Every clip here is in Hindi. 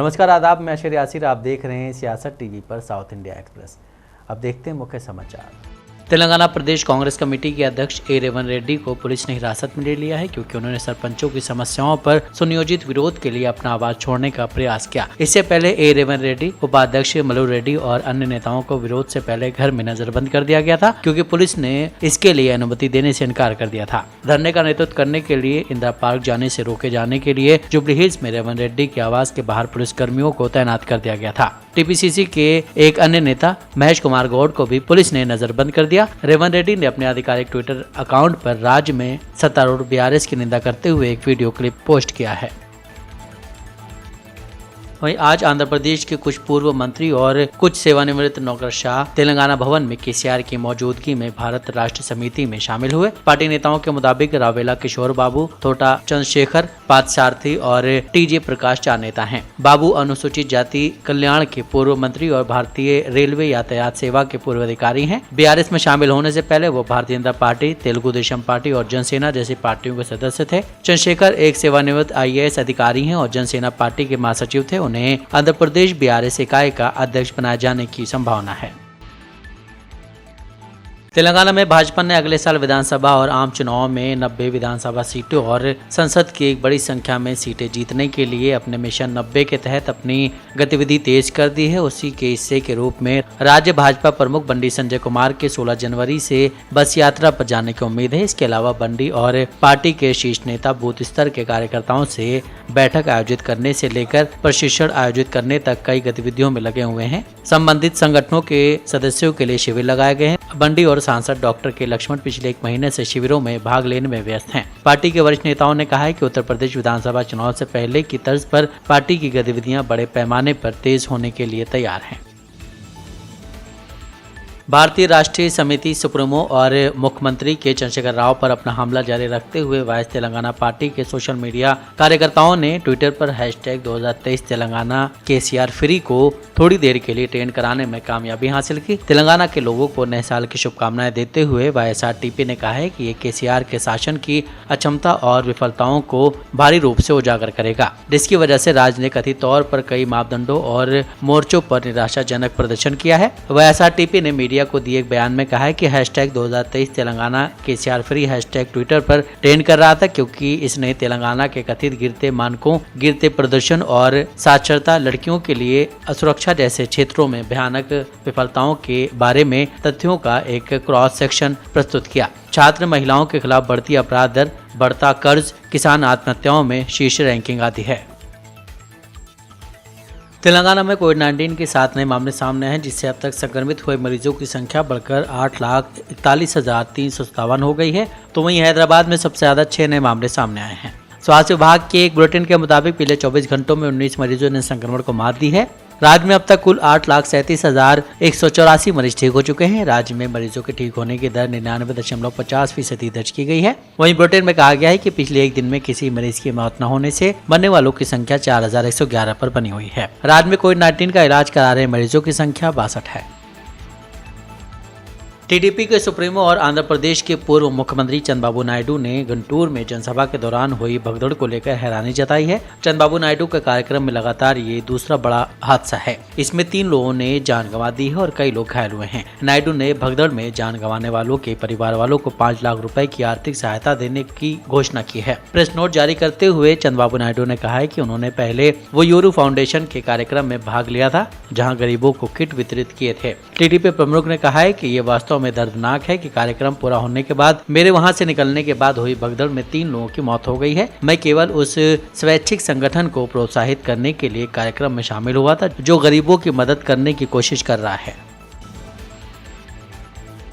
नमस्कार, आदाब। मैं अशर यासिर, आप देख रहे हैं सियासत टीवी पर साउथ इंडिया एक्सप्रेस। अब देखते हैं मुख्य समाचार। तेलंगाना प्रदेश कांग्रेस कमेटी के अध्यक्ष ए रेवंत रेड्डी को पुलिस ने हिरासत में ले लिया है क्योंकि उन्होंने सरपंचों की समस्याओं पर सुनियोजित विरोध के लिए अपना आवाज छोड़ने का प्रयास किया। इससे पहले ए रेवंत रेड्डी, उपाध्यक्ष मल्लू रेड्डी और अन्य नेताओं को विरोध से पहले घर में नजरबंद कर दिया गया था क्योंकि पुलिस ने इसके लिए अनुमति देने से इनकार कर दिया था। धरने का नेतृत्व करने के लिए इंदिरा पार्क जाने से रोके जाने के लिए जुबली हिल्स में रेवंत रेड्डी के आवास के बाहर पुलिस कर्मियों को तैनात कर दिया गया था। टीपीसीसी के एक अन्य नेता महेश कुमार गौड़ को भी पुलिस ने नजरबंद कर दिया। रेवंत रेड्डी ने अपने आधिकारिक ट्विटर अकाउंट पर राज्य में सत्तारूढ़ बीआरएस की निंदा करते हुए एक वीडियो क्लिप पोस्ट किया है। वहीं आज आंध्र प्रदेश के कुछ पूर्व मंत्री और कुछ सेवानिवृत्त नौकरशाह तेलंगाना भवन में केसीआर की मौजूदगी में भारत राष्ट्र समिति में शामिल हुए। पार्टी नेताओं के मुताबिक रावेला किशोर बाबू, तोटा चंद्रशेखर, पार्थसारथी और टीजे प्रकाश चार नेता हैं। बाबू अनुसूचित जाति कल्याण के पूर्व मंत्री और भारतीय रेलवे यातायात सेवा के पूर्व अधिकारी हैं। बीआरएस में शामिल होने से पहले वो भारतीय जनता पार्टी, तेलुगु देशम पार्टी और जनसेना जैसी पार्टियों के सदस्य थे। चंद्रशेखर एक सेवानिवृत्त IAS अधिकारी हैं और जनसेना पार्टी के महासचिव थे। उन्हें आंध्र प्रदेश बीआरएस इकाई का अध्यक्ष बनाए जाने की संभावना है। तेलंगाना में भाजपा ने अगले साल विधानसभा और आम चुनाव में 90 विधानसभा सीटों और संसद की एक बड़ी संख्या में सीटें जीतने के लिए अपने मिशन 90 के तहत अपनी गतिविधि तेज कर दी है। उसी के हिस्से के रूप में राज्य भाजपा प्रमुख बंडी संजय कुमार के 16 जनवरी से बस यात्रा पर जाने की उम्मीद है। इसके अलावा बंडी और पार्टी के शीर्ष नेता बूथ स्तर के कार्यकर्ताओं से बैठक आयोजित करने से लेकर प्रशिक्षण आयोजित करने तक कई गतिविधियों में लगे हुए हैं। संबंधित संगठनों के सदस्यों के लिए शिविर लगाए गए हैं। बंडी और सांसद डॉक्टर के लक्ष्मण पिछले एक महीने से शिविरों में भाग लेने में व्यस्त हैं। पार्टी के वरिष्ठ नेताओं ने कहा है कि उत्तर प्रदेश विधानसभा चुनाव से पहले की तर्ज पर पार्टी की गतिविधियां बड़े पैमाने पर तेज होने के लिए तैयार हैं। भारतीय राष्ट्रीय समिति सुप्रीमो और मुख्यमंत्री के चंद्रशेखर राव पर अपना हमला जारी रखते हुए वाइस तेलंगाना पार्टी के सोशल मीडिया कार्यकर्ताओं ने ट्विटर पर #2023 तेलंगाना केसीआर फ्री को थोड़ी देर के लिए ट्रेंड कराने में कामयाबी हासिल की। तेलंगाना के लोगों को नए साल की शुभकामनाएं देते हुए YSRTP ने कहा है कि ये केसीआर के शासन की अक्षमता और विफलताओं को भारी रूप से उजागर करेगा, जिसकी वजह से राज्य ने कथित तौर पर कई मापदंडों और मोर्चों पर निराशाजनक प्रदर्शन किया है। YSRTP ने मीडिया को दिए एक बयान में कहा है कि #2023 Telangana KCR free hashtag Twitter पर ट्रेंड कर रहा था क्योंकि इसने तेलंगाना के कथित गिरते मानकों, गिरते प्रदर्शन और साक्षरता, लड़कियों के लिए असुरक्षा जैसे क्षेत्रों में भयानक विफलताओं के बारे में तथ्यों का एक क्रॉस सेक्शन प्रस्तुत किया। छात्र महिलाओं के खिलाफ बढ़ती अपराध दर, बढ़ता कर्ज, किसान आत्महत्याओं में शीर्ष रैंकिंग आती है। तेलंगाना में कोविड-19 के 7 नए मामले सामने हैं, जिससे अब तक संक्रमित हुए मरीजों की संख्या बढ़कर 8,41,357 हो गई है। तो वहीं हैदराबाद में सबसे ज्यादा 6 नए मामले सामने आए हैं। स्वास्थ्य विभाग के एक बुलेटिन के मुताबिक पिछले 24 घंटों में 19 मरीजों ने संक्रमण को मात दी है। राज्य में अब तक कुल 8,37,184 मरीज ठीक हो चुके हैं। राज्य में मरीजों के ठीक होने की दर 99.50% दर्ज की गई है। वहीं बुलेटिन में कहा गया है कि पिछले एक दिन में किसी मरीज की मौत न होने से मरने वालों की संख्या 4,111 पर बनी हुई है। राज्य में कोविड-19 का इलाज करा रहे मरीजों की संख्या 62 है। टीडीपी के सुप्रीमो और आंध्र प्रदेश के पूर्व मुख्यमंत्री चंद्रबाबू नायडू ने गुंटूर में जनसभा के दौरान हुई भगदड़ को लेकर हैरानी जताई है। चंद्रबाबू नायडू के कार्यक्रम में लगातार ये दूसरा बड़ा हादसा है। इसमें 3 लोगों ने जान गंवा दी है और कई लोग घायल हुए हैं। नायडू ने भगदड़ में जान गंवाने वालों के परिवार वालों को 5 लाख रुपए की आर्थिक सहायता देने की घोषणा की है। प्रेस नोट जारी करते हुए चंद्रबाबू नायडू ने कहा है कि उन्होंने पहले वोयूरू फाउंडेशन के कार्यक्रम में भाग लिया था, जहाँ गरीबों को किट वितरित किए थे। टीडीपी प्रमुख ने कहा है कि ये वास्तव में दर्दनाक है कि कार्यक्रम पूरा होने के बाद मेरे वहां से निकलने के बाद हुई भगदड़ में 3 लोगों की मौत हो गई है। मैं केवल उस स्वैच्छिक संगठन को प्रोत्साहित करने के लिए कार्यक्रम में शामिल हुआ था जो गरीबों की मदद करने की कोशिश कर रहा है।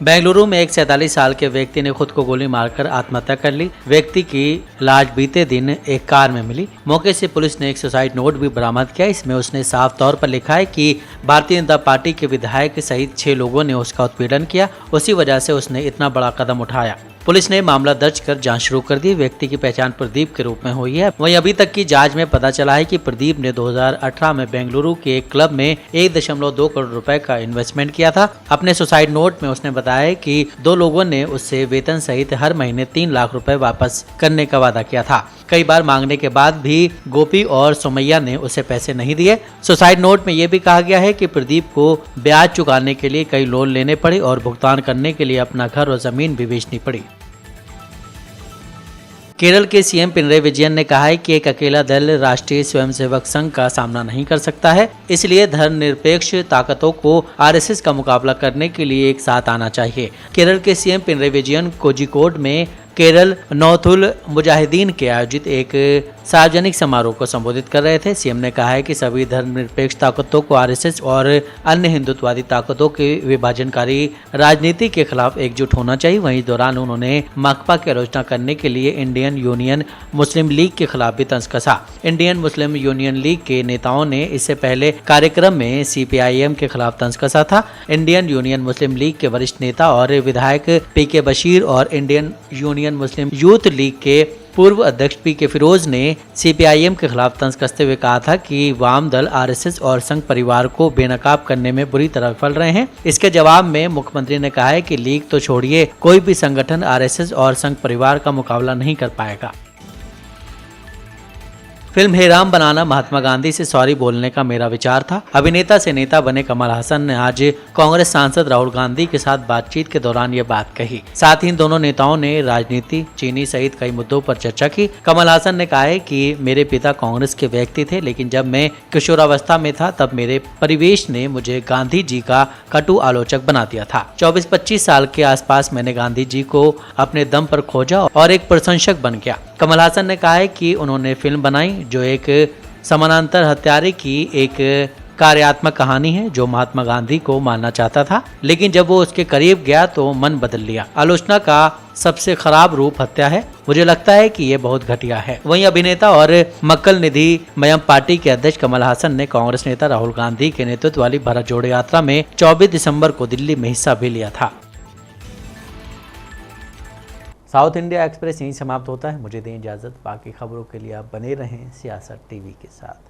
बेंगलुरु में एक 47 साल के व्यक्ति ने खुद को गोली मारकर आत्महत्या कर ली। व्यक्ति की लाश बीते दिन एक कार में मिली। मौके से पुलिस ने एक सुसाइड नोट भी बरामद किया। इसमें उसने साफ तौर पर लिखा है कि भारतीय जनता पार्टी के विधायक सहित 6 लोगों ने उसका उत्पीड़न किया, उसी वजह से उसने इतना बड़ा कदम उठाया। पुलिस ने मामला दर्ज कर जांच शुरू कर दी। व्यक्ति की पहचान प्रदीप के रूप में हुई है। वहीं अभी तक की जांच में पता चला है कि प्रदीप ने 2018 में बेंगलुरु के एक क्लब में 1.2 करोड़ रुपए का इन्वेस्टमेंट किया था। अपने सुसाइड नोट में उसने बताया कि 2 लोगों ने उससे वेतन सहित हर महीने 3 लाख रुपए वापस करने का वादा किया था। कई बार मांगने के बाद भी गोपी और सोमैया ने उसे पैसे नहीं दिए। सुसाइड नोट में यह भी कहा गया है कि प्रदीप को ब्याज चुकाने के लिए कई लोन लेने पड़े और भुगतान करने के लिए अपना घर और जमीन भी बेचनी पड़ी। केरल के सीएम पिनराई विजयन ने कहा है कि एक अकेला दल राष्ट्रीय स्वयंसेवक संघ का सामना नहीं कर सकता है, इसलिए धर्मनिरपेक्ष ताकतों को आरएसएस का मुकाबला करने के लिए एक साथ आना चाहिए। केरल के सीएम पिनराई विजयन कोझिकोड में केरल नौथुल मुजाहिदीन के आयोजित एक सार्वजनिक समारोह को संबोधित कर रहे थे। सीएम ने कहा है कि सभी धर्मनिरपेक्ष ताकतों को आरएसएस और अन्य हिंदुत्ववादी ताकतों के विभाजनकारी राजनीति के खिलाफ एकजुट होना चाहिए। वहीं दौरान उन्होंने माकपा की आलोचना करने के लिए इंडियन यूनियन मुस्लिम लीग के खिलाफ भी तंज कसा। इंडियन मुस्लिम यूनियन लीग के नेताओं ने इससे पहले कार्यक्रम में सीपीआईएम के खिलाफ तंज कसा था। इंडियन यूनियन मुस्लिम लीग के वरिष्ठ नेता और विधायक पीके बशीर और इंडियन यूनियन मुस्लिम यूथ लीग के पूर्व अध्यक्ष पीके फिरोज ने सीपीआईएम के खिलाफ तंज कसते हुए कहा था कि वाम दल आरएसएस और संघ परिवार को बेनकाब करने में बुरी तरह विफल रहे हैं। इसके जवाब में मुख्यमंत्री ने कहा है कि लीग तो छोड़िए, कोई भी संगठन आरएसएस और संघ परिवार का मुकाबला नहीं कर पाएगा। फिल्म हे राम बनाना महात्मा गांधी से सॉरी बोलने का मेरा विचार था। अभिनेता से नेता बने कमल हासन ने आज कांग्रेस सांसद राहुल गांधी के साथ बातचीत के दौरान ये बात कही। साथ ही इन दोनों नेताओं ने राजनीति, चीनी सहित कई मुद्दों पर चर्चा की। कमल हासन ने कहा है कि मेरे पिता कांग्रेस के व्यक्ति थे, लेकिन जब मैं किशोरावस्था में था तब मेरे परिवेश ने मुझे गांधी जी का कटु आलोचक बना दिया था। 24-25 साल के आसपास मैंने गांधी जी को अपने दम पर खोजा और एक प्रशंसक बन गया। कमल हासन ने कहा है कि उन्होंने फिल्म बनाई जो एक समानांतर हत्यारे की एक कार्यात्मक कहानी है जो महात्मा गांधी को मारना चाहता था, लेकिन जब वो उसके करीब गया तो मन बदल लिया। आलोचना का सबसे खराब रूप हत्या है। मुझे लगता है कि ये बहुत घटिया है। वहीं अभिनेता और मक्कल निधि मयम पार्टी के अध्यक्ष कमल हासन ने कांग्रेस नेता राहुल गांधी के नेतृत्व वाली भारत जोड़ो यात्रा में 24 दिसंबर को दिल्ली में हिस्सा भी लिया था। साउथ इंडिया एक्सप्रेस यहीं समाप्त होता है। मुझे दें इजाजत। बाकी खबरों के लिए आप बने रहें सियासत टीवी के साथ।